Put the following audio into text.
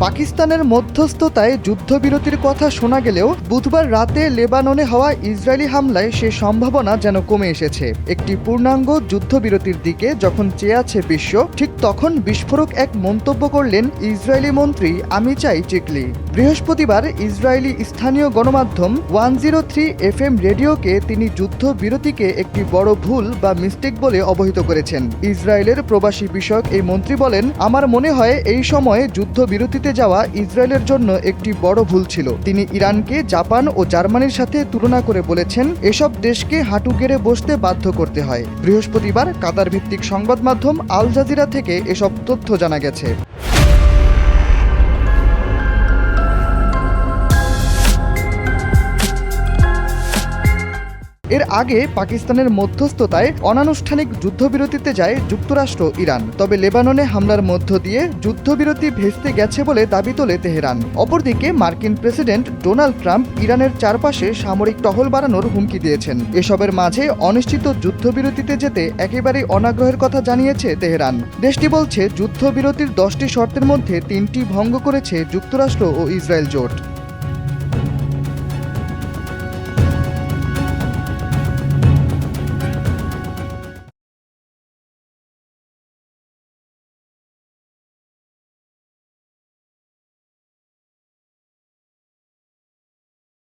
পাকিস্তানের মধ্যস্থতায় যুদ্ধবিরতির কথা শোনা গেলেও বুধবার রাতে লেবাননে হওয়া ইসরায়েলি হামলায় সে সম্ভাবনা যেন কমে এসেছে। একটি পূর্ণাঙ্গ যুদ্ধবিরতির দিকে যখন চেয়ে আছে বিশ্ব, ঠিক তখন বিস্ফোরক এক মন্তব্য করলেন ইসরায়েলি মন্ত্রী আমিচাই চিকলি। বৃহস্পতিবার ইসরায়েলি স্থানীয় গণমাধ্যম 103 FM রেডিওকে তিনি যুদ্ধবিরতিকে একটি বড় ভুল বা মিস্টেক বলে অবহিত করেছেন। ইসরায়েলের প্রবাসী বিষয়ক এই মন্ত্রী বলেন, আমার মনে হয় এই সময়ে যুদ্ধবিরতিতে যাওয়া ইসরায়েলের জন্য একটি বড় ভুল ছিল। তিনি ইরানকে জাপান ও জার্মানির সাথে তুলনা করে বলেছেন, এসব দেশকে হাঁটু গেড়ে বসতে বাধ্য করতে হয়। বৃহস্পতিবার কাতার ভিত্তিক সংবাদ মাধ্যম আল জাজিরা থেকে এসব তথ্য জানা গেছে। এর আগে পাকিস্তানের মধ্যস্থতায় অনানুষ্ঠানিক যুদ্ধবিরতিতে যায় যুক্তরাষ্ট্র ইরান। তবে লেবাননে হামলার মধ্য দিয়ে যুদ্ধবিরতি ভেস্তে গেছে বলে দাবি তোলে তেহরান। অপরদিকে মার্কিন প্রেসিডেন্ট ডোনাল্ড ট্রাম্প ইরানের চারপাশে সামরিক টহল বাড়ানোর হুমকি দিয়েছেন। এসবের মাঝে অনিশ্চিত যুদ্ধবিরতিতে যেতে একেবারেই অনাগ্রহের কথা জানিয়েছে তেহরান। দেশটি বলছে, যুদ্ধবিরতির 10টি শর্তের মধ্যে 3টি ভঙ্গ করেছে যুক্তরাষ্ট্র ও ইসরায়েল জোট।